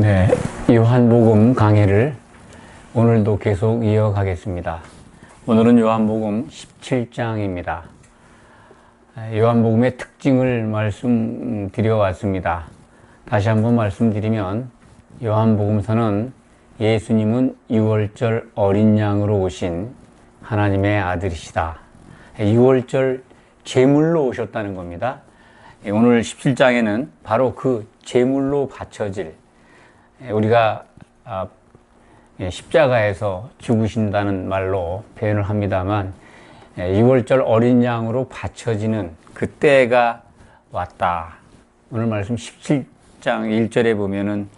네, 요한복음 강해를 오늘도 계속 이어가겠습니다. 오늘은 요한복음 17장입니다. 요한복음의 특징을 말씀드려 왔습니다. 다시 한번 말씀드리면 요한복음서는 예수님은 유월절 어린 양으로 오신 하나님의 아들이시다. 유월절 제물로 오셨다는 겁니다. 오늘 17장에는 바로 그 제물로 바쳐질, 우리가 십자가에서 죽으신다는 말로 표현을 합니다만, 유월절 어린 양으로 바쳐지는 그 때가 왔다. 오늘 말씀 17장 1절에 보면은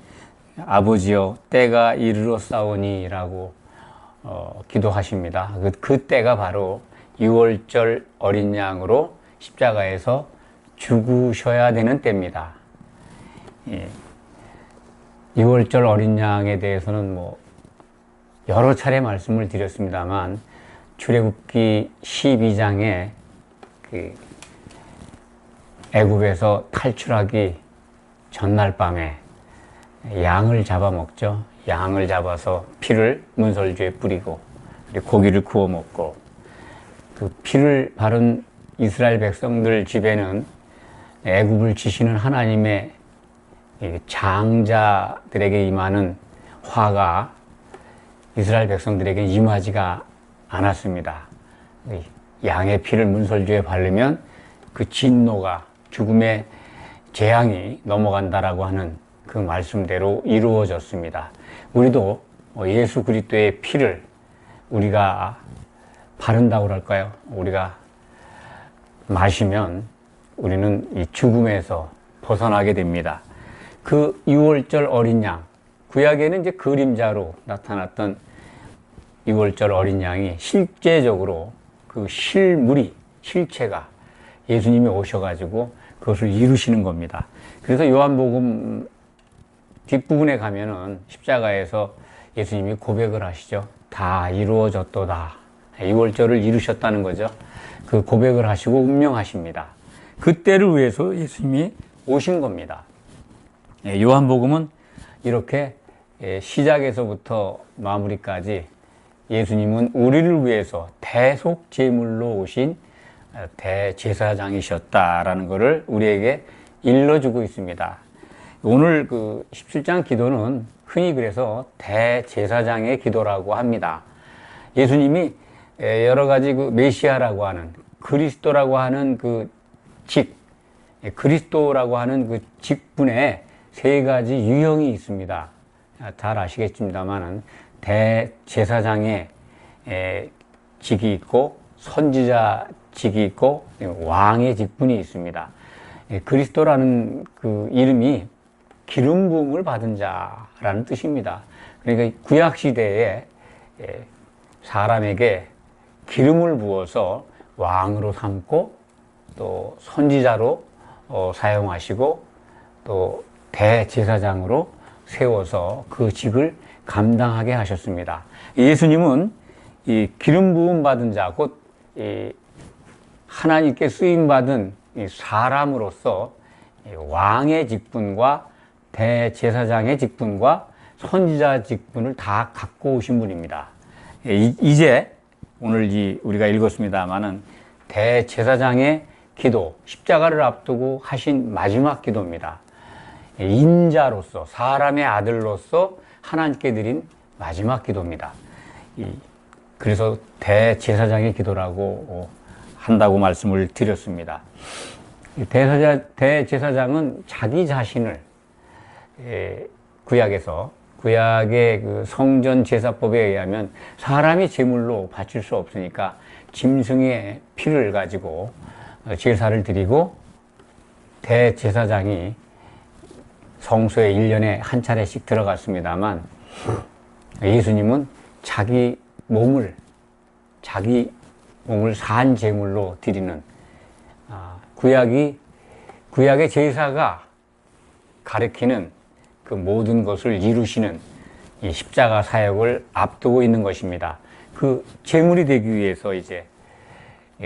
아버지여 때가 이르렀사오니 라고 기도하십니다. 그 때가 바로 유월절 어린 양으로 십자가에서 죽으셔야 되는 때입니다. 유월절 어린 양에 대해서는 여러 차례 말씀을 드렸습니다만, 출애굽기 12장에 애굽에서 탈출하기 전날 밤에 양을 잡아먹죠. 양을 잡아서 피를 문설주에 뿌리고 고기를 구워 먹고, 그 피를 바른 이스라엘 백성들 집에는 애굽을 지시는 하나님의 장자들에게 임하는 화가 이스라엘 백성들에게 임하지가 않았습니다. 양의 피를 문설주에 바르면 그 진노가, 죽음의 재앙이 넘어간다라고 하는 그 말씀대로 이루어졌습니다. 우리도 예수 그리스도의 피를 우리가 바른다고 할까요? 우리가 마시면 우리는 이 죽음에서 벗어나게 됩니다. 그 유월절 어린 양, 구약에는 이제 그림자로 나타났던 유월절 어린 양이 실제적으로 그 실체가 예수님이 오셔가지고 그것을 이루시는 겁니다. 그래서 요한복음 뒷부분에 가면은 십자가에서 예수님이 고백을 하시죠. 다 이루어졌도다. 유월절을 이루셨다는 거죠. 그 고백을 하시고 운명하십니다. 그때를 위해서 예수님이 오신 겁니다. 요한복음은 이렇게 시작에서부터 마무리까지 예수님은 우리를 위해서 대속 제물로 오신 대제사장이셨다라는 것을 우리에게 일러주고 있습니다. 오늘 그 17장 기도는 흔히 그래서 대제사장의 기도라고 합니다. 예수님이 여러 가지 그 메시아라고 하는, 그리스도라고 하는 그리스도라고 하는 그 직분에 세 가지 유형이 있습니다. 잘 아시겠습니다만은 대제사장의 직이 있고, 선지자 직이 있고, 왕의 직분이 있습니다. 그리스도라는 그 이름이 기름 부음을 받은 자라는 뜻입니다. 그러니까 구약 시대에 사람에게 기름을 부어서 왕으로 삼고 또 선지자로 사용하시고 또 대제사장으로 세워서 그 직을 감당하게 하셨습니다. 예수님은 이 기름 부음 받은 자, 곧 하나님께 쓰임 받은 사람으로서 왕의 직분과 대제사장의 직분과 선지자 직분을 다 갖고 오신 분입니다. 이제 오늘 우리가 읽었습니다마는 대제사장의 기도, 십자가를 앞두고 하신 마지막 기도입니다. 인자로서, 사람의 아들로서 하나님께 드린 마지막 기도입니다. 그래서 대제사장의 기도라고 한다고 말씀을 드렸습니다. 대제사장은 자기 자신을 구약의 그 성전 제사법에 의하면 사람이 제물로 바칠 수 없으니까 짐승의 피를 가지고 제사를 드리고, 대제사장이 성소에 1년에 한 차례씩 들어갔습니다만, 예수님은 자기 몸을 산 제물로 드리는, 구약의 제사가 가리키는 그 모든 것을 이루시는 이 십자가 사역을 앞두고 있는 것입니다. 그 제물이 되기 위해서 이제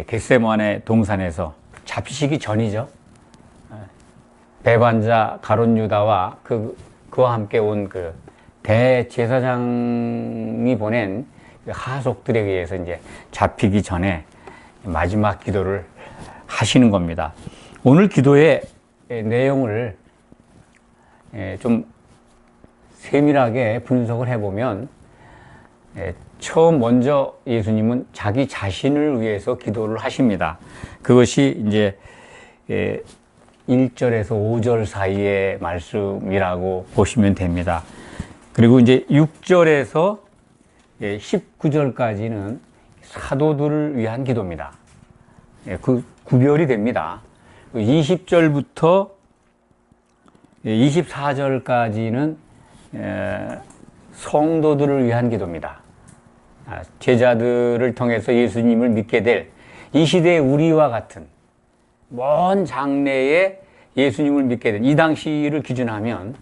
겟세마네 동산에서 잡히시기 전이죠. 배반자 가룟 유다와 그 그와 함께 온 그 대제사장이 보낸 그 하속들에 의해서 이제 잡히기 전에 마지막 기도를 하시는 겁니다. 오늘 기도의 내용을 좀 세밀하게 분석을 해보면, 처음 먼저 예수님은 자기 자신을 위해서 기도를 하십니다. 그것이 이제 1절에서 5절 사이의 말씀이라고 보시면 됩니다. 그리고 이제 6절에서 19절까지는 사도들을 위한 기도입니다. 그 구별이 됩니다. 20절부터 24절까지는 성도들을 위한 기도입니다. 제자들을 통해서 예수님을 믿게 될 이 시대의 우리와 같은 먼 장래에 예수님을 믿게 된 이 당시를 기준하면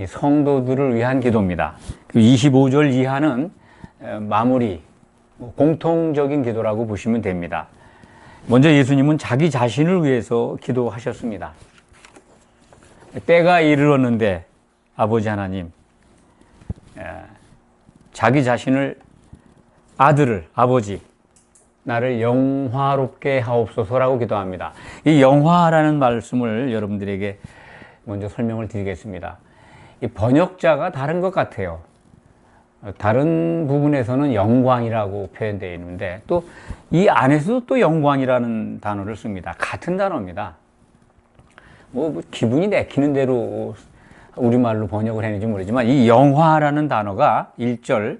성도들을 위한 기도입니다. 25절 이하는 마무리, 공통적인 기도라고 보시면 됩니다. 먼저 예수님은 자기 자신을 위해서 기도하셨습니다. 때가 이르렀는데 아버지 하나님, 자기 자신을, 아들을, 아버지, 나를 영화롭게 하옵소서라고 기도합니다. 이 영화라는 말씀을 여러분들에게 먼저 설명을 드리겠습니다. 이 번역자가 다른 것 같아요. 다른 부분에서는 영광이라고 표현되어 있는데 또 이 안에서도 또 영광이라는 단어를 씁니다. 같은 단어입니다. 뭐 기분이 내키는 대로 우리말로 번역을 했는지 모르지만 이 영화라는 단어가 1절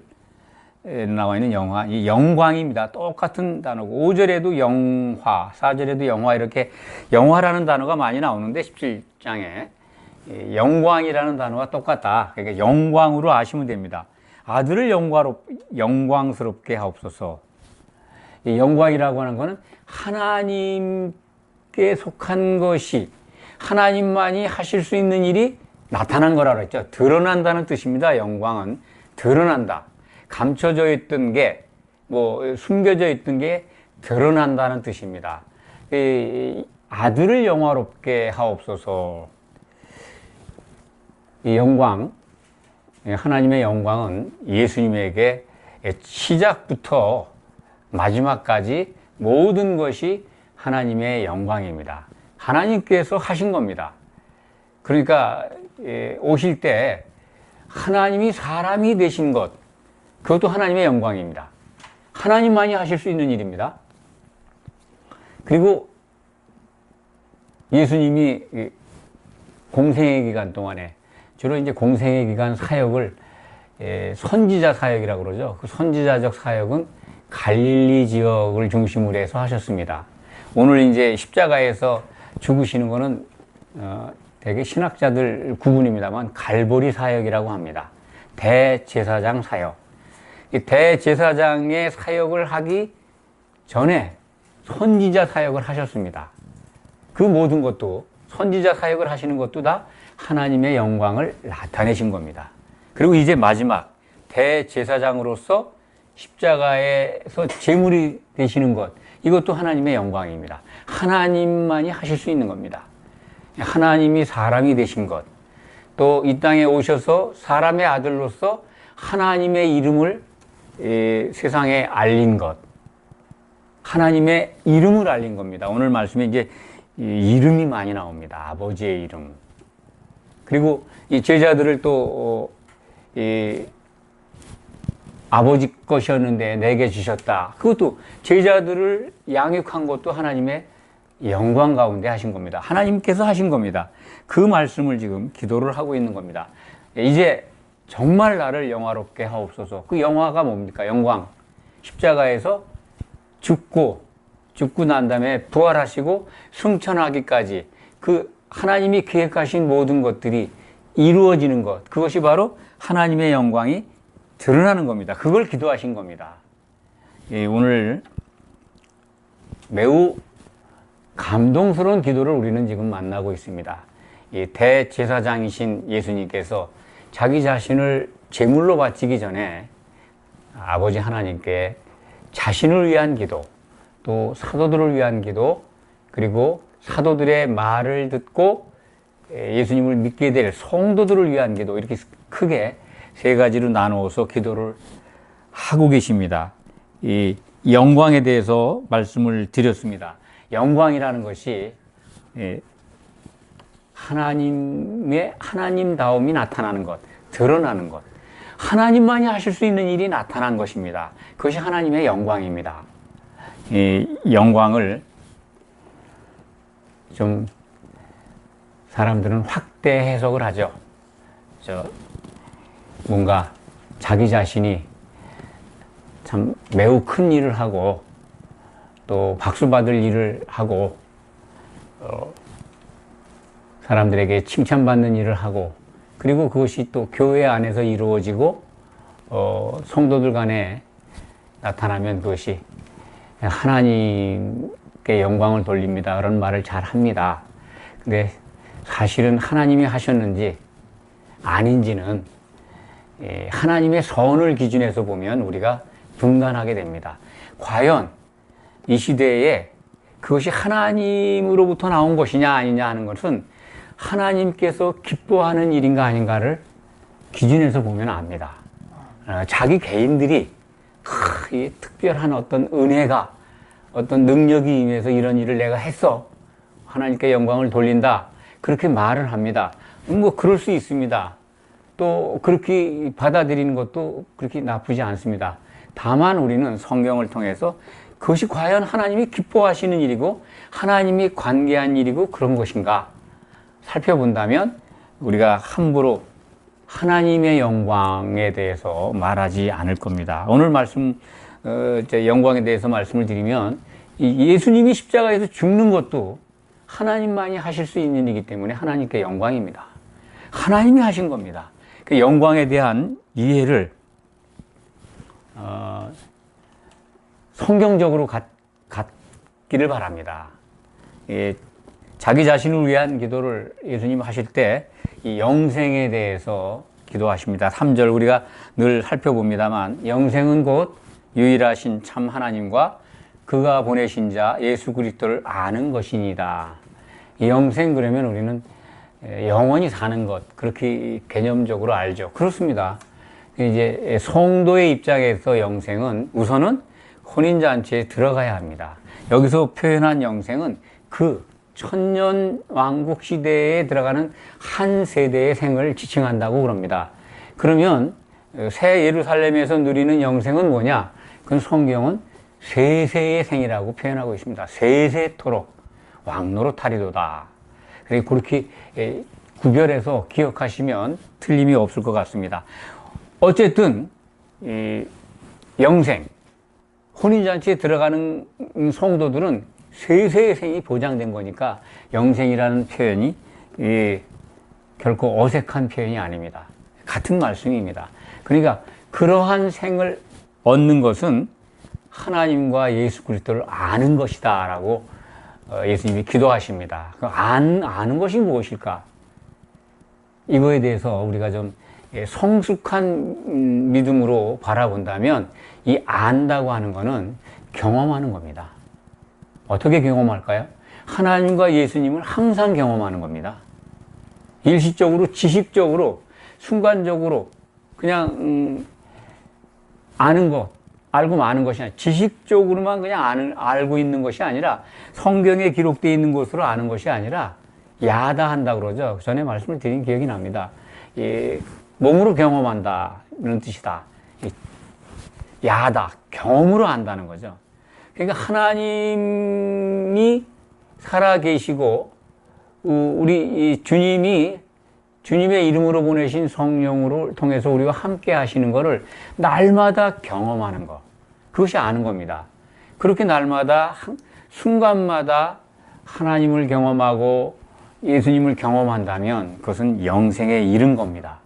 나와 있는 영화, 이 영광입니다. 똑같은 단어고 5절에도 영화, 4절에도 영화, 이렇게 영화라는 단어가 많이 나오는데 17장에 영광이라는 단어가 똑같다. 그러니까 영광으로 아시면 됩니다. 아들을 영광스럽게 하옵소서. 이 영광이라고 하는 것은 하나님께 속한 것이, 하나님만이 하실 수 있는 일이 나타난 거라고 했죠. 드러난다는 뜻입니다. 영광은 드러난다. 감춰져 있던 게, 숨겨져 있던 게 드러난다는 뜻입니다. 이 아들을 영화롭게 하옵소서. 이 영광, 하나님의 영광은 예수님에게 시작부터 마지막까지 모든 것이 하나님의 영광입니다. 하나님께서 하신 겁니다. 그러니까 오실 때 하나님이 사람이 되신 것, 그것도 하나님의 영광입니다. 하나님만이 하실 수 있는 일입니다. 그리고 예수님이 공생의 기간 동안에, 주로 이제 공생의 기간 사역을 선지자 사역이라고 그러죠. 그 선지자적 사역은 갈릴리 지역을 중심으로 해서 하셨습니다. 오늘 이제 십자가에서 죽으시는 거는 되게 신학자들 구분입니다만 갈보리 사역이라고 합니다. 대제사장 사역. 이 대제사장의 사역을 하기 전에 선지자 사역을 하셨습니다. 그 모든 것도, 선지자 사역을 하시는 것도 다 하나님의 영광을 나타내신 겁니다. 그리고 이제 마지막 대제사장으로서 십자가에서 제물이 되시는 것, 이것도 하나님의 영광입니다. 하나님만이 하실 수 있는 겁니다. 하나님이 사람이 되신 것, 또 이 땅에 오셔서 사람의 아들로서 하나님의 이름을 세상에 알린 것, 하나님의 이름을 알린 겁니다. 오늘 말씀에 이제 이름이 많이 나옵니다. 아버지의 이름. 그리고 이 제자들을 또 아버지 것이었는데 내게 주셨다. 그것도 제자들을 양육한 것도 하나님의 영광 가운데 하신 겁니다. 하나님께서 하신 겁니다. 그 말씀을 지금 기도를 하고 있는 겁니다. 이제 정말 나를 영화롭게 하옵소서. 그 영화가 뭡니까? 영광. 십자가에서 죽고 난 다음에 부활하시고 승천하기까지 그 하나님이 계획하신 모든 것들이 이루어지는 것, 그것이 바로 하나님의 영광이 드러나는 겁니다. 그걸 기도하신 겁니다. 오늘 매우 감동스러운 기도를 우리는 지금 만나고 있습니다. 이 대제사장이신 예수님께서 자기 자신을 제물로 바치기 전에 아버지 하나님께 자신을 위한 기도, 또 사도들을 위한 기도, 그리고 사도들의 말을 듣고 예수님을 믿게 될 성도들을 위한 기도, 이렇게 크게 세 가지로 나누어서 기도를 하고 계십니다. 이 영광에 대해서 말씀을 드렸습니다. 영광이라는 것이 하나님의 하나님다움이 나타나는 것, 드러나는 것, 하나님만이 하실 수 있는 일이 나타난 것입니다. 그것이 하나님의 영광입니다. 이 영광을 좀 사람들은 확대 해석을 하죠. 뭔가 자기 자신이 참 매우 큰 일을 하고 또 박수 받을 일을 하고 사람들에게 칭찬받는 일을 하고, 그리고 그것이 또 교회 안에서 이루어지고 성도들 간에 나타나면 그것이 하나님께 영광을 돌립니다, 그런 말을 잘 합니다. 근데 사실은 하나님이 하셨는지 아닌지는 하나님의 선을 기준해서 보면 우리가 분간하게 됩니다. 과연 이 시대에 그것이 하나님으로부터 나온 것이냐 아니냐 하는 것은 하나님께서 기뻐하는 일인가 아닌가를 기준해서 보면 압니다. 자기 개인들이 특별한 어떤 은혜가, 어떤 능력이 임해서 이런 일을 내가 했어, 하나님께 영광을 돌린다, 그렇게 말을 합니다. 뭐 그럴 수 있습니다. 또 그렇게 받아들이는 것도 그렇게 나쁘지 않습니다. 다만 우리는 성경을 통해서 그것이 과연 하나님이 기뻐하시는 일이고 하나님이 관계한 일이고 그런 것인가 살펴본다면 우리가 함부로 하나님의 영광에 대해서 말하지 않을 겁니다. 오늘 말씀, 영광에 대해서 말씀을 드리면, 예수님이 십자가에서 죽는 것도 하나님만이 하실 수 있는 일이기 때문에 하나님께 영광입니다. 하나님이 하신 겁니다. 그 영광에 대한 이해를 성경적으로 갖기를 바랍니다. 자기 자신을 위한 기도를 예수님 하실 때 이 영생에 대해서 기도하십니다. 3절 우리가 늘 살펴봅니다만, 영생은 곧 유일하신 참 하나님과 그가 보내신 자 예수 그리스도를 아는 것이니이다. 영생, 그러면 우리는 영원히 사는 것, 그렇게 개념적으로 알죠. 그렇습니다. 이제 성도의 입장에서 영생은 우선은 혼인잔치에 들어가야 합니다. 여기서 표현한 영생은 그 천년 왕국 시대에 들어가는 한 세대의 생을 지칭한다고 그럽니다. 그러면 새 예루살렘에서 누리는 영생은 뭐냐? 그건 성경은 세세의 생이라고 표현하고 있습니다. 세세토록 왕노릇하리도다. 그렇게 구별해서 기억하시면 틀림이 없을 것 같습니다. 어쨌든 영생, 혼인잔치에 들어가는 성도들은 세세의 생이 보장된 거니까 영생이라는 표현이 결코 어색한 표현이 아닙니다. 같은 말씀입니다. 그러니까 그러한 생을 얻는 것은 하나님과 예수 그리스도를 아는 것이다 라고 예수님이 기도하십니다. 아는 것이 무엇일까? 이거에 대해서 우리가 좀 성숙한 믿음으로 바라본다면 이 안다고 하는 것은 경험하는 겁니다. 어떻게 경험할까요? 하나님과 예수님을 항상 경험하는 겁니다. 일시적으로, 지식적으로, 순간적으로 그냥 아는 것, 알고 마는 것이 아니라, 지식적으로만 그냥 알고 있는 것이 아니라, 성경에 기록되어 있는 것으로 아는 것이 아니라 야다한다 그러죠. 전에 말씀을 드린 기억이 납니다. 몸으로 경험한다 이런 뜻이다. 야다, 경험으로 안다는 거죠. 그러니까 하나님이 살아계시고 우리 주님의 이름으로 보내신 성령으로 통해서 우리와 함께 하시는 것을 날마다 경험하는 것, 그것이 아는 겁니다. 그렇게 날마다 순간마다 하나님을 경험하고 예수님을 경험한다면 그것은 영생에 이른 겁니다.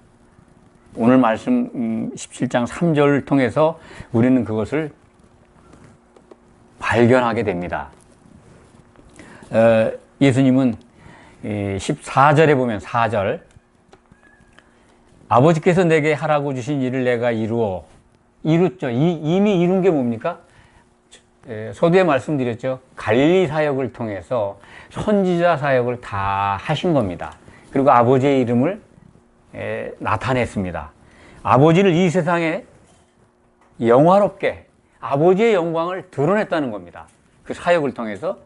오늘 말씀 17장 3절을 통해서 우리는 그것을 발견하게 됩니다. 예수님은 14절에 보면 4절, 아버지께서 내게 하라고 주신 일을 내가 이뤘죠. 이미 이룬 게 뭡니까? 서두에 말씀드렸죠. 갈릴리 사역을 통해서 선지자 사역을 다 하신 겁니다. 그리고 아버지의 이름을 나타냈습니다. 아버지를 이 세상에 영화롭게 아버지의 영광을 드러냈다는 겁니다. 그 사역을 통해서.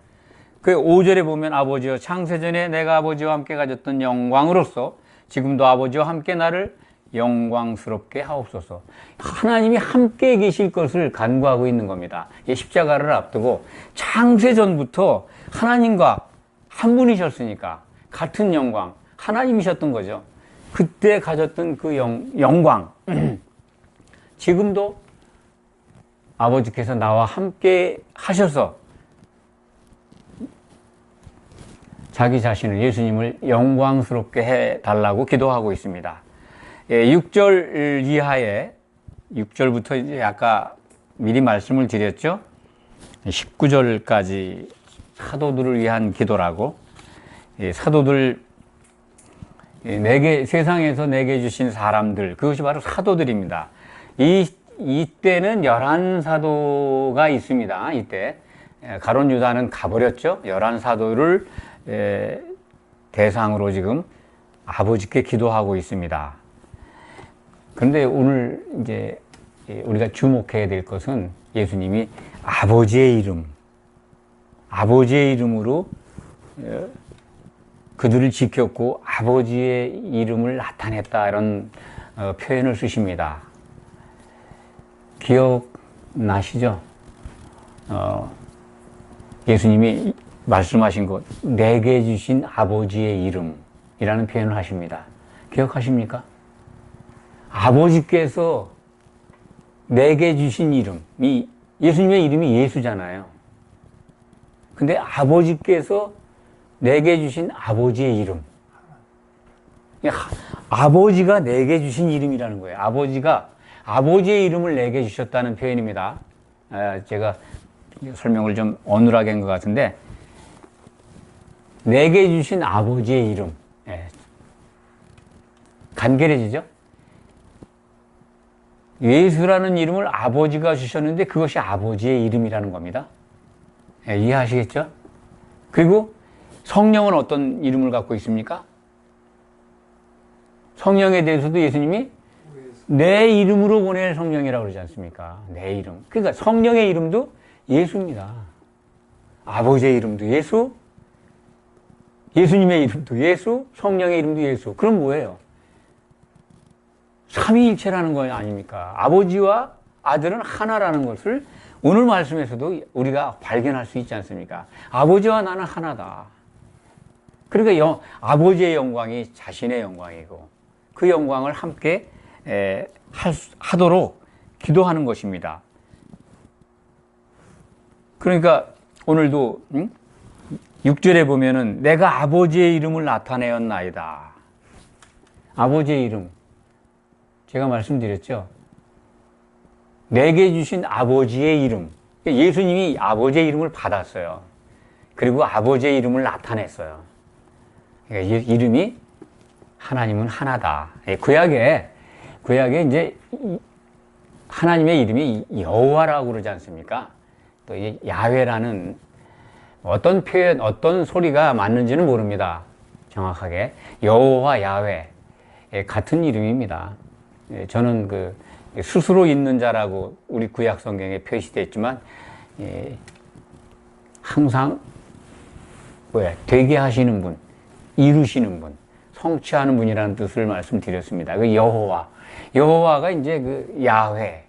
그 5절에 보면 아버지여 창세전에 내가 아버지와 함께 가졌던 영광으로서 지금도 아버지와 함께 나를 영광스럽게 하옵소서. 하나님이 함께 계실 것을 간구하고 있는 겁니다. 십자가를 앞두고 창세전부터 하나님과 한 분이셨으니까 같은 영광, 하나님이셨던 거죠. 그때 가졌던 그 영광 지금도 아버지께서 나와 함께 하셔서 자기 자신을, 예수님을 영광스럽게 해달라고 기도하고 있습니다. 6절 이하에 6절부터 이제 아까 미리 말씀을 드렸죠. 19절까지 사도들을 위한 기도라고. 사도들, 세상에서 내게 주신 사람들, 그것이 바로 사도들입니다. 이때는 11사도가 있습니다. 이때 가룟 유다는 가버렸죠. 11사도를 대상으로 지금 아버지께 기도하고 있습니다. 그런데 오늘 이제 우리가 주목해야 될 것은 예수님이 아버지의 이름으로 그들을 지켰고 아버지의 이름을 나타냈다, 이런 표현을 쓰십니다. 기억나시죠? 예수님이 말씀하신 것, 내게 주신 아버지의 이름이라는 표현을 하십니다. 기억하십니까? 아버지께서 내게 주신 이름이, 예수님의 이름이 예수잖아요. 근데 아버지께서 내게 주신 아버지의 이름, 아버지가 내게 주신 이름이라는 거예요. 아버지가 아버지의 이름을 내게 주셨다는 표현입니다. 제가 설명을 좀 어눌하게 한 것 같은데, 내게 주신 아버지의 이름, 간결해지죠? 예수라는 이름을 아버지가 주셨는데 그것이 아버지의 이름이라는 겁니다. 이해하시겠죠? 그리고 성령은 어떤 이름을 갖고 있습니까? 성령에 대해서도 예수님이 내 이름으로 보낼 성령이라고 그러지 않습니까? 내 이름. 그러니까 성령의 이름도 예수입니다. 아버지의 이름도 예수, 예수님의 이름도 예수, 성령의 이름도 예수. 그럼 뭐예요? 삼위일체라는 거 아닙니까? 아버지와 아들은 하나라는 것을 오늘 말씀에서도 우리가 발견할 수 있지 않습니까? 아버지와 나는 하나다. 그러니까 아버지의 영광이 자신의 영광이고 그 영광을 함께 하도록 기도하는 것입니다. 그러니까 오늘도 6절에 보면은 내가 아버지의 이름을 나타내었나이다. 아버지의 이름. 제가 말씀드렸죠. 내게 주신 아버지의 이름. 예수님이 아버지의 이름을 받았어요. 그리고 아버지의 이름을 나타냈어요. 그러니까 이름이 하나님은 하나다. 구약에 이제 하나님의 이름이 여호와라고 그러지 않습니까? 또 이 야훼라는 어떤 표현, 어떤 소리가 맞는지는 모릅니다. 정확하게. 여호와, 야훼 같은 이름입니다. 저는 그 스스로 있는 자라고 우리 구약 성경에 표시되어 있지만 항상 되게 하시는 분, 이루시는 분, 성취하는 분이라는 뜻을 말씀드렸습니다. 그 여호와가 이제 그 야훼,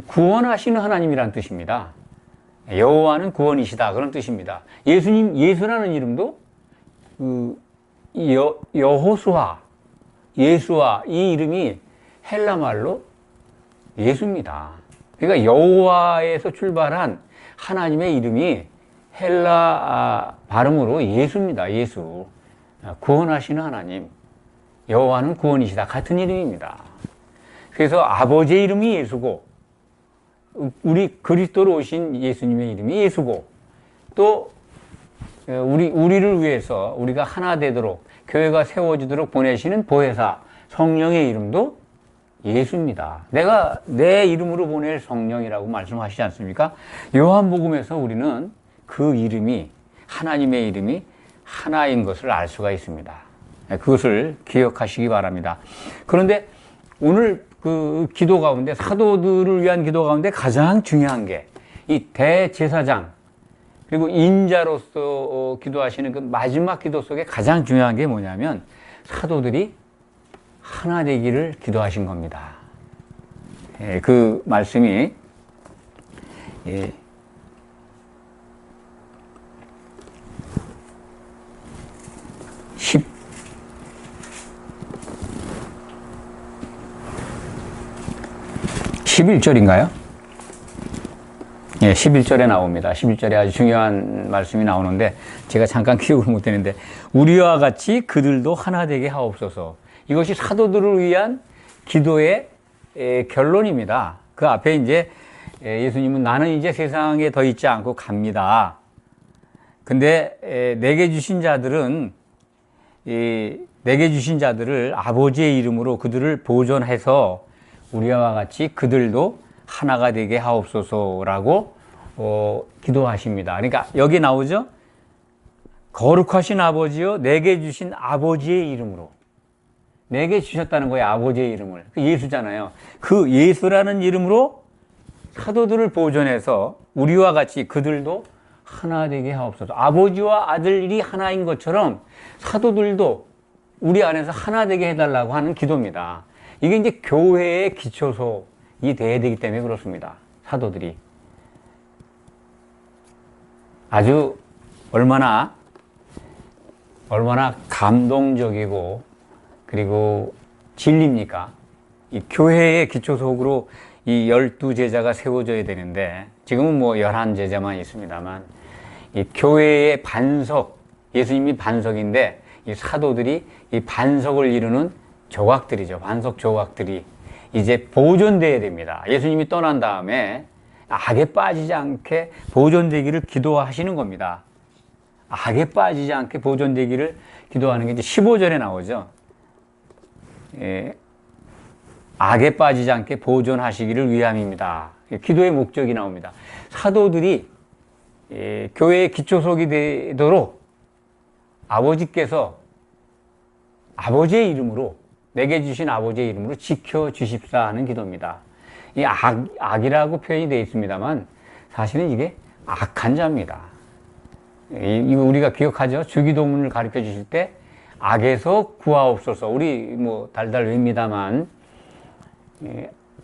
구원하시는 하나님이라는 뜻입니다. 여호와는 구원이시다, 그런 뜻입니다. 예수라는 이름도 여호수아, 예수와 이 이름이 헬라 말로 예수입니다. 그러니까 여호와에서 출발한 하나님의 이름이 헬라 발음으로 예수입니다. 예수. 구원하시는 하나님. 여호와는 구원이시다. 같은 이름입니다. 그래서 아버지의 이름이 예수고 우리 그리스도로 오신 예수님의 이름이 예수고 또 우리를 위해서 우리가 하나 되도록 교회가 세워지도록 보내시는 보혜사 성령의 이름도 예수입니다. 내가 내 이름으로 보낼 성령이라고 말씀하시지 않습니까? 요한복음에서 우리는 그 이름이, 하나님의 이름이 하나인 것을 알 수가 있습니다. 그것을 기억하시기 바랍니다. 그런데 오늘 그 기도 가운데, 사도들을 위한 기도 가운데 가장 중요한 게 이 대제사장 그리고 인자로서 기도하시는 그 마지막 기도 속에 가장 중요한 게 뭐냐면 사도들이 하나 되기를 기도하신 겁니다. 그 말씀이 11절인가요? 예, 11절에 나옵니다. 11절에 아주 중요한 말씀이 나오는데 제가 잠깐 기억을 못했는데 우리와 같이 그들도 하나 되게 하옵소서. 이것이 사도들을 위한 기도의 결론입니다. 그 앞에 이제 예수님은 나는 이제 세상에 더 있지 않고 갑니다. 근데 내게 주신 자들은 내게 주신 자들을 아버지의 이름으로 그들을 보존해서 우리와 같이 그들도 하나가 되게 하옵소서라고 기도하십니다. 그러니까 여기 나오죠? 거룩하신 아버지요, 내게 주신 아버지의 이름으로. 내게 주셨다는 거예요, 아버지의 이름을. 예수잖아요. 그 예수라는 이름으로 사도들을 보존해서 우리와 같이 그들도 하나 되게 하옵소서. 아버지와 아들이 하나인 것처럼 사도들도 우리 안에서 하나 되게 해달라고 하는 기도입니다. 이게 이제 교회의 기초소이 돼야 되기 때문에 그렇습니다. 사도들이. 아주 얼마나 감동적이고 그리고 진리입니까? 이 교회의 기초속으로 이 12제자가 세워져야 되는데 지금은 뭐 11제자만 있습니다만 이 교회의 반석, 예수님이 반석인데 이 사도들이 이 반석을 이루는 조각들이죠. 반석 조각들이 이제 보존되어야 됩니다. 예수님이 떠난 다음에 악에 빠지지 않게 보존되기를 기도하시는 겁니다. 악에 빠지지 않게 보존되기를 기도하는 게 이제 15절에 나오죠. 악에 빠지지 않게 보존하시기를 위함입니다. 기도의 목적이 나옵니다. 사도들이 교회의 기초석이 되도록 아버지께서 아버지의 이름으로 내게 주신 아버지의 이름으로 지켜주십사 하는 기도입니다. 이 악이라고 표현이 되어 있습니다만 사실은 이게 악한 자입니다. 이거 우리가 기억하죠? 주기도문을 가르쳐 주실 때 악에서 구하옵소서. 우리 뭐 달달 외웁니다만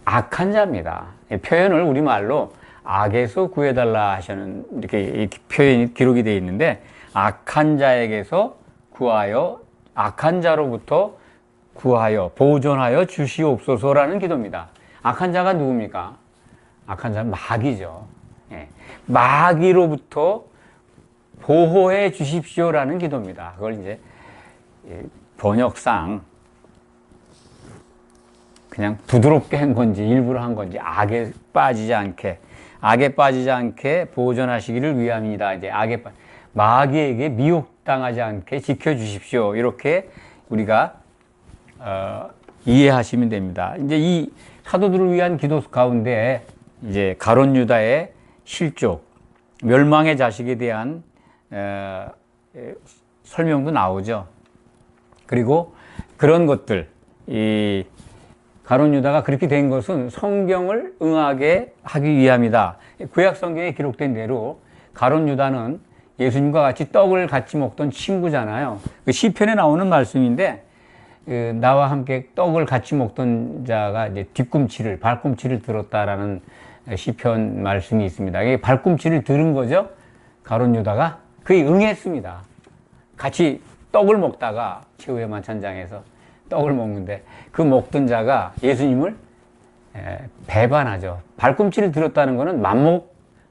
악한 자입니다. 표현을 우리말로 악에서 구해달라 하시는 이렇게 표현이 기록이 되어 있는데 악한 자에게서 구하여 악한 자로부터 구하여 보존하여 주시옵소서라는 기도입니다. 악한 자가 누굽니까? 악한 자는 마귀죠. 마귀로부터 보호해 주십시오라는 기도입니다. 그걸 이제 번역상 그냥 부드럽게 한 건지 일부러 한 건지 악에 빠지지 않게 보존하시기를 위함이다. 이제 마귀에게 미혹당하지 않게 지켜주십시오. 이렇게 우리가 이해하시면 됩니다. 이제 이 사도들을 위한 기도 가운데 이제 가룟 유다의 실족, 멸망의 자식에 대한 설명도 나오죠. 그리고 그런 것들, 이 가룟 유다가 그렇게 된 것은 성경을 응하게 하기 위함이다. 구약 성경에 기록된 대로 가룟 유다는 예수님과 같이 떡을 같이 먹던 친구잖아요. 그 시편에 나오는 말씀인데 나와 함께 떡을 같이 먹던 자가 이제 발꿈치를 들었다라는 시편 말씀이 있습니다. 이게 발꿈치를 들은 거죠. 가룟 유다가 그에 응했습니다. 같이 떡을 먹다가 최후의 만찬장에서 떡을 먹는데 그 먹던 자가 예수님을 배반하죠. 발꿈치를 들었다는 것은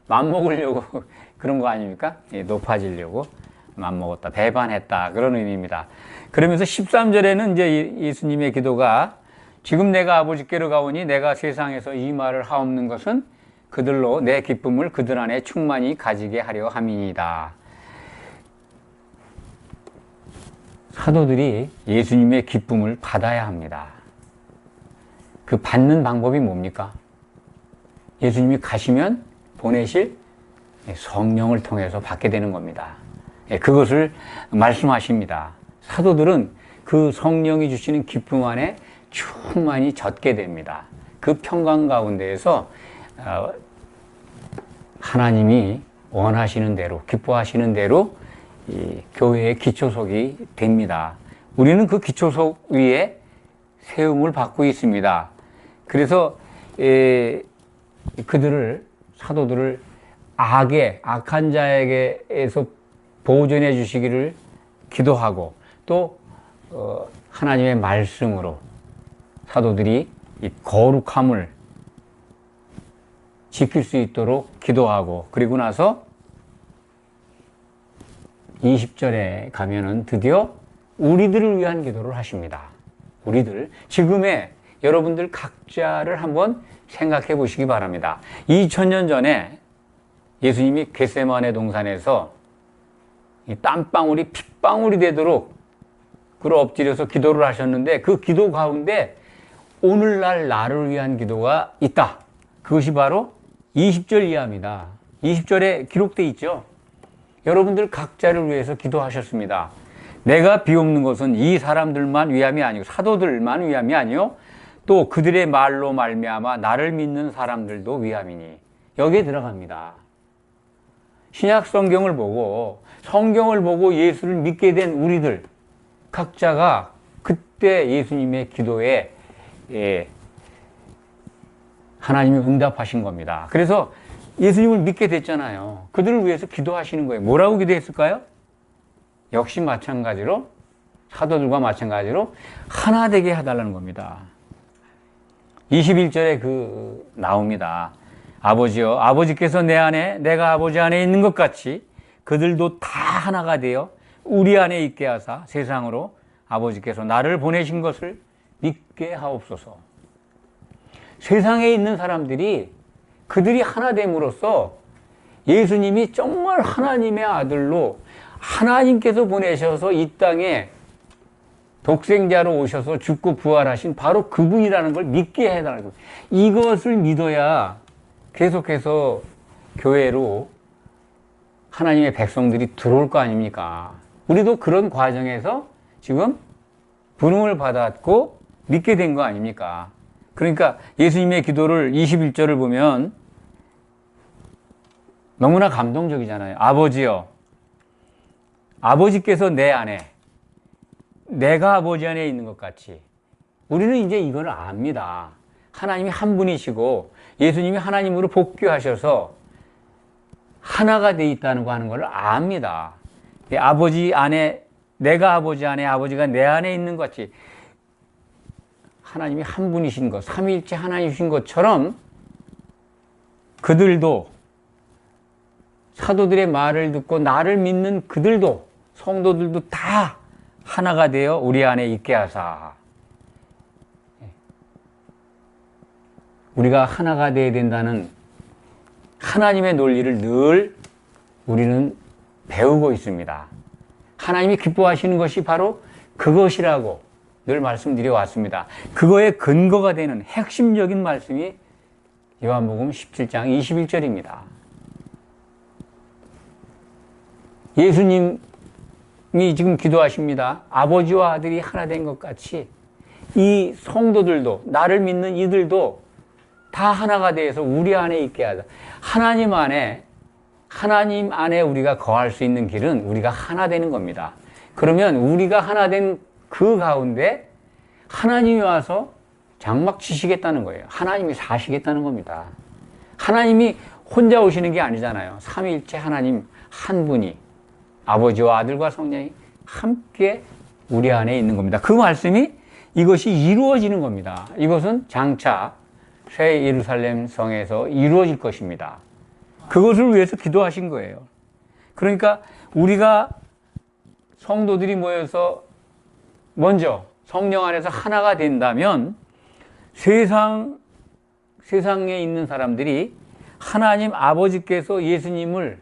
맘먹으려고 그런 거 아닙니까? 높아지려고 맘먹었다, 배반했다 그런 의미입니다. 그러면서 13절에는 이제 예수님의 기도가 지금 내가 아버지께로 가오니 내가 세상에서 이 말을 하옵는 것은 그들로 내 기쁨을 그들 안에 충만히 가지게 하려 함이니이다. 사도들이 예수님의 기쁨을 받아야 합니다. 그 받는 방법이 뭡니까? 예수님이 가시면 보내실 성령을 통해서 받게 되는 겁니다. 그것을 말씀하십니다. 사도들은 그 성령이 주시는 기쁨 안에 충만히 젖게 됩니다. 그 평강 가운데에서 하나님이 원하시는 대로, 기뻐하시는 대로 이 교회의 기초석이 됩니다. 우리는 그 기초석 위에 세움을 받고 있습니다. 그래서 그들을, 사도들을 악한 자에게서 보존해 주시기를 기도하고, 또 하나님의 말씀으로 사도들이 이 거룩함을 지킬 수 있도록 기도하고, 그리고 나서 20절에 가면은 드디어 우리들을 위한 기도를 하십니다. 우리들, 지금의 여러분들 각자를 한번 생각해 보시기 바랍니다. 2000년 전에 예수님이 겟세마네 동산에서 이 땀방울이 핏방울이 되도록 그를 엎드려서 기도를 하셨는데, 그 기도 가운데 오늘날 나를 위한 기도가 있다. 그것이 바로 20절 이하입니다. 20절에 기록되어 있죠. 여러분들 각자를 위해서 기도하셨습니다. 내가 비옵는 것은 이 사람들만 위함이 아니고, 사도들만 위함이 아니요 또 그들의 말로 말미암아 나를 믿는 사람들도 위함이니. 여기에 들어갑니다. 신약 성경을 보고, 성경을 보고 예수를 믿게 된 우리들 각자가 그때 예수님의 기도에 하나님이 응답하신 겁니다. 그래서 예수님을 믿게 됐잖아요. 그들을 위해서 기도하시는 거예요. 뭐라고 기도했을까요? 역시 마찬가지로, 사도들과 마찬가지로 하나 되게 해달라는 겁니다. 21절에 나옵니다. 아버지여, 아버지께서 내 안에, 내가 아버지 안에 있는 것 같이 그들도 다 하나가 되어 우리 안에 있게 하사 세상으로 아버지께서 나를 보내신 것을 믿게 하옵소서. 세상에 있는 사람들이, 그들이 하나 됨으로써 예수님이 정말 하나님의 아들로 하나님께서 보내셔서 이 땅에 독생자로 오셔서 죽고 부활하신 바로 그분이라는 걸 믿게 해달라고. 이것을 믿어야 계속해서 교회로 하나님의 백성들이 들어올 거 아닙니까? 우리도 그런 과정에서 지금 부름을 받았고 믿게 된 거 아닙니까? 그러니까 예수님의 기도를 21절을 보면 너무나 감동적이잖아요. 아버지여, 아버지께서 내 안에, 내가 아버지 안에 있는 것 같이. 우리는 이제 이걸 압니다. 하나님이 한 분이시고 예수님이 하나님으로 복귀하셔서 하나가 돼 있다는 거 하는 걸 압니다. 아버지 안에, 내가 아버지 안에, 아버지가 내 안에 있는 것 같이 하나님이 한 분이신 것, 삼위일체 하나님이신 것처럼 그들도, 사도들의 말을 듣고 나를 믿는 그들도, 성도들도 다 하나가 되어 우리 안에 있게 하사. 우리가 하나가 되어야 된다는 하나님의 논리를 늘 우리는 배우고 있습니다. 하나님이 기뻐하시는 것이 바로 그것이라고 늘 말씀드려 왔습니다. 그거에 근거가 되는 핵심적인 말씀이 요한복음 17장 21절입니다. 예수님이 지금 기도하십니다. 아버지와 아들이 하나 된 것 같이 이 성도들도, 나를 믿는 이들도 다 하나가 되어서 우리 안에 있게 하자. 하나님 안에 우리가 거할 수 있는 길은 우리가 하나 되는 겁니다. 그러면 우리가 하나 된 그 가운데 하나님이 와서 장막 치시겠다는 거예요. 하나님이 사시겠다는 겁니다. 하나님이 혼자 오시는 게 아니잖아요. 삼위일체 하나님 한 분이, 아버지와 아들과 성령이 함께 우리 안에 있는 겁니다. 그 말씀이 이것이 이루어지는 겁니다. 이것은 장차 새 예루살렘 성에서 이루어질 것입니다. 그것을 위해서 기도하신 거예요. 그러니까 우리가 성도들이 모여서 먼저 성령 안에서 하나가 된다면 세상에 있는 사람들이 하나님 아버지께서 예수님을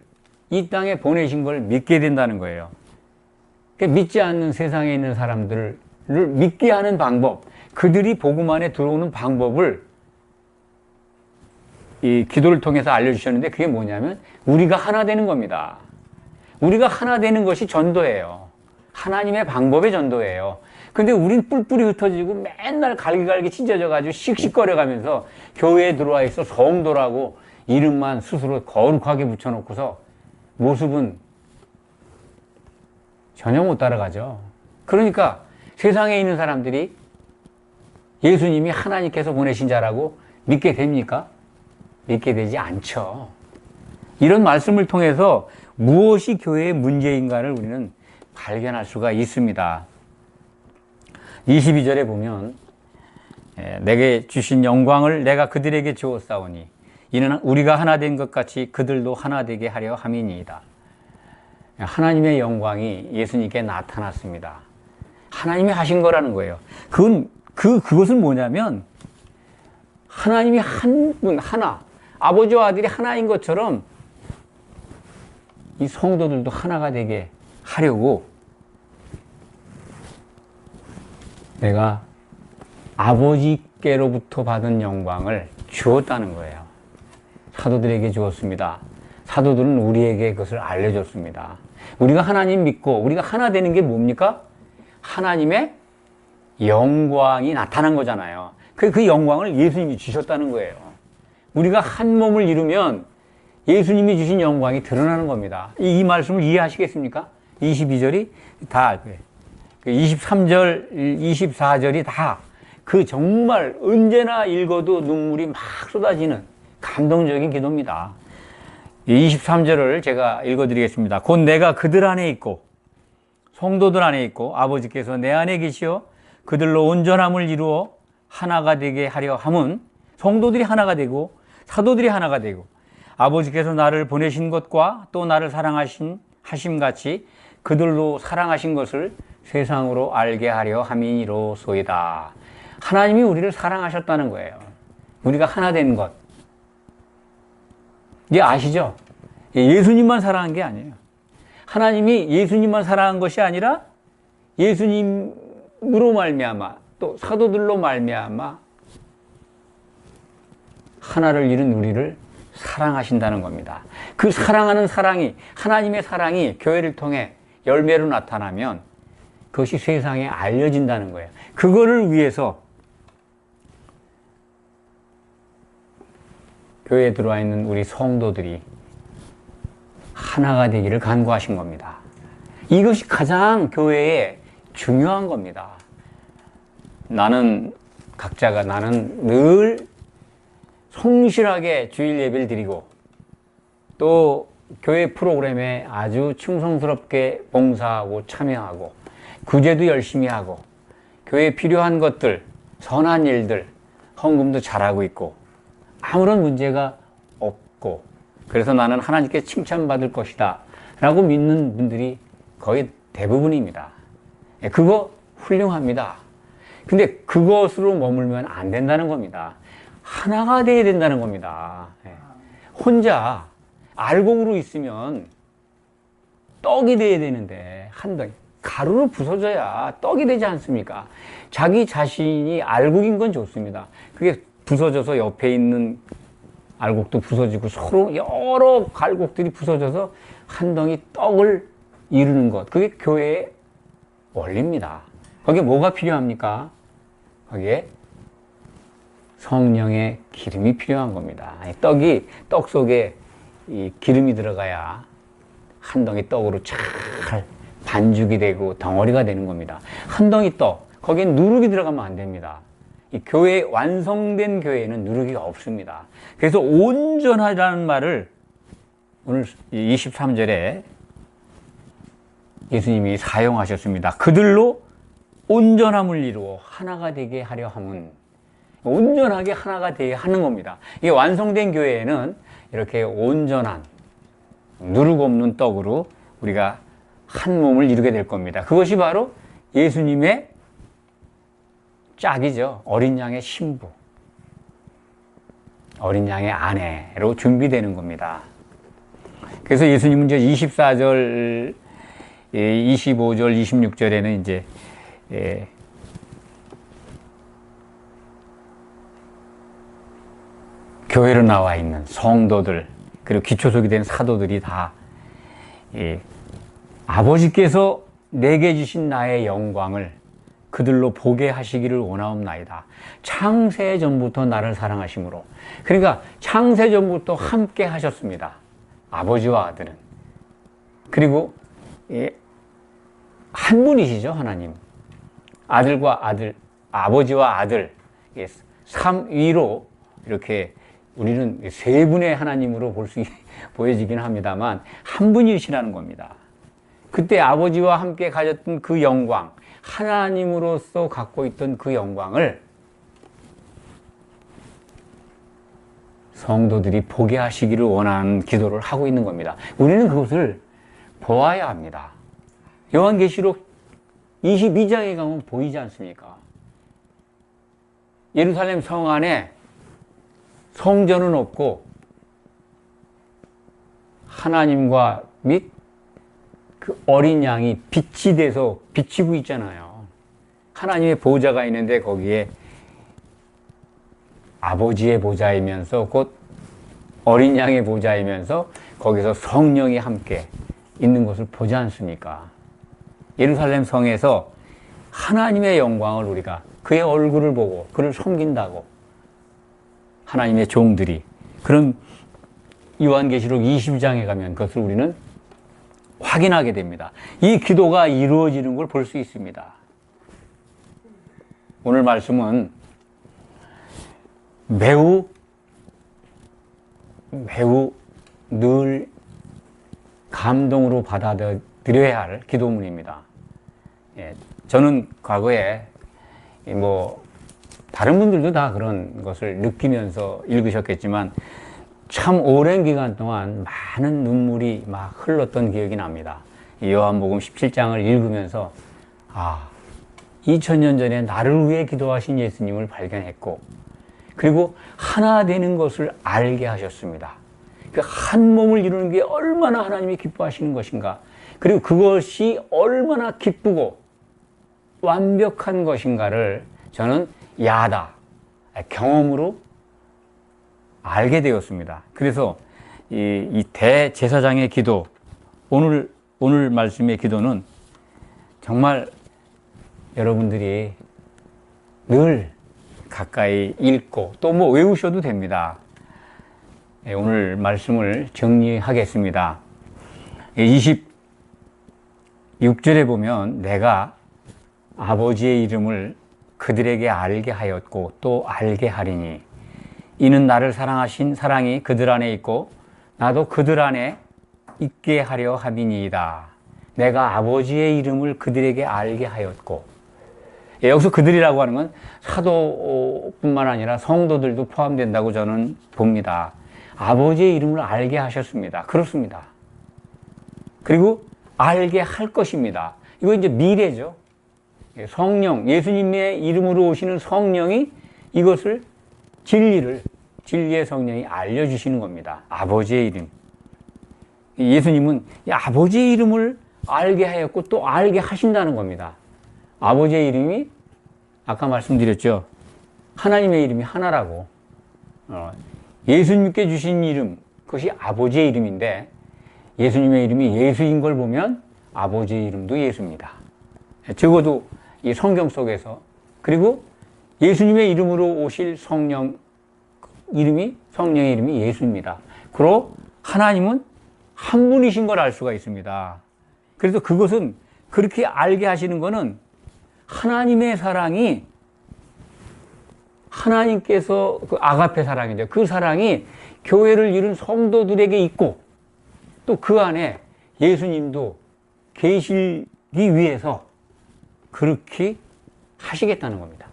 이 땅에 보내신 걸 믿게 된다는 거예요. 믿지 않는 세상에 있는 사람들을 믿게 하는 방법, 그들이 복음 안에 들어오는 방법을 이 기도를 통해서 알려주셨는데, 그게 뭐냐면 우리가 하나 되는 겁니다. 우리가 하나 되는 것이 전도예요. 하나님의 방법의 전도예요. 근데 우린 뿔뿔이 흩어지고 맨날 갈기갈기 찢어져가지고 씩씩거려가면서 교회에 들어와 있어 성도라고 이름만 스스로 거룩하게 붙여놓고서 모습은 전혀 못 따라가죠. 그러니까 세상에 있는 사람들이 예수님이 하나님께서 보내신 자라고 믿게 됩니까? 믿게 되지 않죠. 이런 말씀을 통해서 무엇이 교회의 문제인가를 우리는 발견할 수가 있습니다. 22절에 보면 내게 주신 영광을 내가 그들에게 주었사오니 이는 우리가 하나 된 것 같이 그들도 하나 되게 하려 함이니이다. 하나님의 영광이 예수님께 나타났습니다. 하나님이 하신 거라는 거예요. 그것은 뭐냐면 하나님이 한 분 하나, 아버지와 아들이 하나인 것처럼 이 성도들도 하나가 되게 하려고 내가 아버지께로부터 받은 영광을 주었다는 거예요. 사도들에게 주었습니다. 사도들은 우리에게 그것을 알려줬습니다. 우리가 하나님 믿고 우리가 하나 되는 게 뭡니까? 하나님의 영광이 나타난 거잖아요. 그 영광을 예수님이 주셨다는 거예요. 우리가 한 몸을 이루면 예수님이 주신 영광이 드러나는 겁니다. 이 말씀을 이해하시겠습니까? 22절이 다 23절, 24절이 다 그 정말 언제나 읽어도 눈물이 막 쏟아지는 감동적인 기도입니다. 23절을 제가 읽어드리겠습니다. 곧 내가 그들 안에 있고 성도들 안에 있고 아버지께서 내 안에 계시어 그들로 온전함을 이루어 하나가 되게 하려 함은 성도들이 하나가 되고 사도들이 하나가 되고 아버지께서 나를 보내신 것과 또 나를 사랑하심같이 그들로 사랑하신 것을 세상으로 알게 하려 함이니로소이다. 하나님이 우리를 사랑하셨다는 거예요. 우리가 하나 된 것. 이제 아시죠? 예수님만 사랑한 게 아니에요. 하나님이 예수님만 사랑한 것이 아니라 예수님으로 말미암아 또 사도들로 말미암아 하나를 이룬 우리를 사랑하신다는 겁니다. 그 사랑하는 사랑이 하나님의 사랑이 교회를 통해 열매로 나타나면 그것이 세상에 알려진다는 거예요. 그거를 위해서 교회에 들어와 있는 우리 성도들이 하나가 되기를 간구하신 겁니다. 이것이 가장 교회에 중요한 겁니다. 각자가 나는 늘 성실하게 주일 예배를 드리고 또 교회 프로그램에 아주 충성스럽게 봉사하고 참여하고 구제도 열심히 하고 교회에 필요한 것들, 선한 일들, 헌금도 잘하고 있고 아무런 문제가 없고 그래서 나는 하나님께 칭찬받을 것이다 라고 믿는 분들이 거의 대부분입니다. 그거 훌륭합니다. 근데 그것으로 머물면 안 된다는 겁니다. 하나가 되어야 된다는 겁니다. 혼자 알곡으로 있으면 떡이 돼야 되는데 한 덩이 가루로 부서져야 떡이 되지 않습니까? 자기 자신이 알곡인 건 좋습니다. 그게 부서져서 옆에 있는 알곡도 부서지고 서로 여러 알곡들이 부서져서 한 덩이 떡을 이루는 것, 그게 교회의 원리입니다. 거기에 뭐가 필요합니까? 거기에 성령의 기름이 필요한 겁니다. 떡 속에 이 기름이 들어가야 한 덩이 떡으로 잘 반죽이 되고 덩어리가 되는 겁니다. 한 덩이 떡, 거기엔 누룩이 들어가면 안 됩니다. 이 교회, 완성된 교회에는 누룩이 없습니다. 그래서 온전하다는 말을 오늘 23절에 예수님이 사용하셨습니다. 그들로 온전함을 이루어 하나가 되게 하려 함은, 온전하게 하나가 되게 하는 겁니다. 이게 완성된 교회에는 이렇게 온전한 누룩 없는 떡으로 우리가 한 몸을 이루게 될 겁니다. 그것이 바로 예수님의 짝이죠. 어린 양의 신부, 어린 양의 아내로 준비되는 겁니다. 그래서 예수님은 이제 24절, 25절, 26절에는 이제 교회로 나와 있는 성도들 그리고 기초석이 된 사도들이 다 아버지께서 내게 주신 나의 영광을 그들로 보게 하시기를 원하옵나이다. 창세 전부터 나를 사랑하심으로. 그러니까 창세 전부터 함께 하셨습니다. 아버지와 아들은. 그리고 한 분이시죠, 하나님. 아들과 아들, 아버지와 아들, 삼위로 이렇게 우리는 세 분의 하나님으로 보여지긴 합니다만 한 분이시라는 겁니다. 그때 아버지와 함께 가졌던 그 영광, 하나님으로서 갖고 있던 그 영광을 성도들이 보게 하시기를 원하는 기도를 하고 있는 겁니다. 우리는 그것을 보아야 합니다. 요한계시록 22장에 가면 보이지 않습니까? 예루살렘 성 안에 성전은 없고 하나님과 및 그 어린 양이 빛이 돼서 비치고 있잖아요. 하나님의 보좌가 있는데 거기에 아버지의 보좌이면서 곧 어린 양의 보좌이면서 거기서 성령이 함께 있는 것을 보지 않습니까? 예루살렘 성에서 하나님의 영광을 우리가 그의 얼굴을 보고 그를 섬긴다고 하나님의 종들이 그런 요한계시록 20장에 가면 그것을 우리는 확인하게 됩니다. 이 기도가 이루어지는 걸 볼 수 있습니다. 오늘 말씀은 매우 늘 감동으로 받아들여야 할 기도문입니다. 저는 과거에 다른 분들도 다 그런 것을 느끼면서 읽으셨겠지만 참 오랜 기간 동안 많은 눈물이 막 흘렀던 기억이 납니다. 요한복음 17장을 읽으면서 2000년 전에 나를 위해 기도하신 예수님을 발견했고 그리고 하나 되는 것을 알게 하셨습니다. 그 한 몸을 이루는 게 얼마나 하나님이 기뻐하시는 것인가, 그리고 그것이 얼마나 기쁘고 완벽한 것인가를 저는 경험으로 알게 되었습니다. 그래서 이 대제사장의 기도, 오늘 말씀의 기도는 정말 여러분들이 늘 가까이 읽고 또 외우셔도 됩니다. 오늘 말씀을 정리하겠습니다. 26절에 보면 내가 아버지의 이름을 그들에게 알게 하였고 또 알게 하리니 이는 나를 사랑하신 사랑이 그들 안에 있고 나도 그들 안에 있게 하려 함이니이다. 내가 아버지의 이름을 그들에게 알게 하였고, 여기서 그들이라고 하는 건 사도뿐만 아니라 성도들도 포함된다고 저는 봅니다. 아버지의 이름을 알게 하셨습니다. 그렇습니다. 그리고 알게 할 것입니다. 이거 이제 미래죠. 성령, 예수님의 이름으로 오시는 성령이 이것을 진리의 성령이 알려주시는 겁니다. 아버지의 이름. 예수님은 아버지의 이름을 알게 하였고 또 알게 하신다는 겁니다. 아버지의 이름이 아까 말씀드렸죠. 하나님의 이름이 하나라고. 예수님께 주신 이름, 그것이 아버지의 이름인데 예수님의 이름이 예수인 걸 보면 아버지의 이름도 예수입니다. 적어도 이 성경 속에서. 그리고 예수님의 이름으로 오실 성령의 이름이 예수입니다. 그리고 하나님은 한 분이신 걸 알 수가 있습니다. 그래서 그것은 그렇게 알게 하시는 것은 하나님의 사랑이, 하나님께서 그 아가페 사랑이죠. 그 사랑이 교회를 이룬 성도들에게 있고 또 그 안에 예수님도 계시기 위해서 그렇게 하시겠다는 겁니다.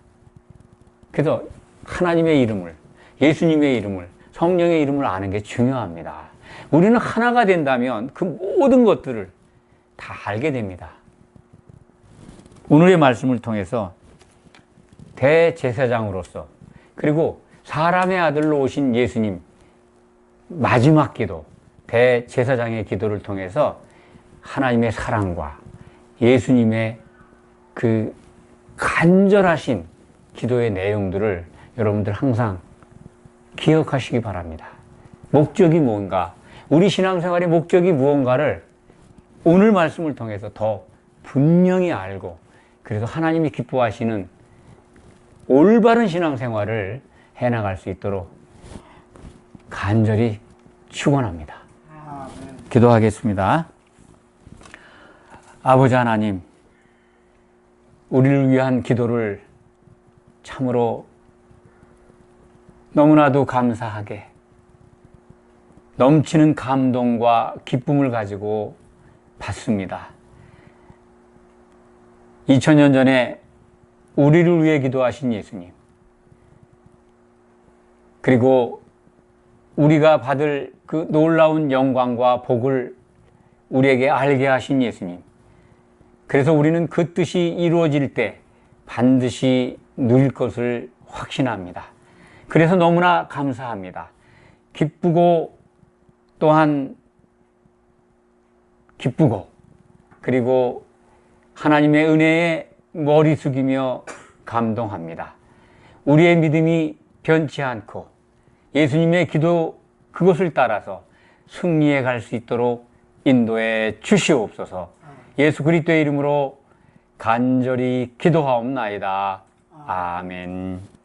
그래서 하나님의 이름을, 예수님의 이름을, 성령의 이름을 아는 게 중요합니다. 우리는 하나가 된다면 그 모든 것들을 다 알게 됩니다. 오늘의 말씀을 통해서 대제사장으로서 그리고 사람의 아들로 오신 예수님 마지막 기도, 대제사장의 기도를 통해서 하나님의 사랑과 예수님의 그 간절하신 기도의 내용들을 여러분들 항상 기억하시기 바랍니다. 목적이 뭔가, 우리 신앙생활의 목적이 무언가를 오늘 말씀을 통해서 더 분명히 알고 그래서 하나님이 기뻐하시는 올바른 신앙생활을 해나갈 수 있도록 간절히 축원합니다. 기도하겠습니다. 아버지 하나님, 우리를 위한 기도를 참으로 너무나도 감사하게 넘치는 감동과 기쁨을 가지고 받습니다. 2000년 전에 우리를 위해 기도하신 예수님, 그리고 우리가 받을 그 놀라운 영광과 복을 우리에게 알게 하신 예수님, 그래서 우리는 그 뜻이 이루어질 때 반드시 누릴 것을 확신합니다. 그래서 너무나 감사합니다. 기쁘고 또한 기쁘고, 그리고 하나님의 은혜에 머리 숙이며 감동합니다. 우리의 믿음이 변치 않고 예수님의 기도 그것을 따라서 승리해 갈 수 있도록 인도해 주시옵소서. 예수 그리스도의 이름으로 간절히 기도하옵나이다. 아멘.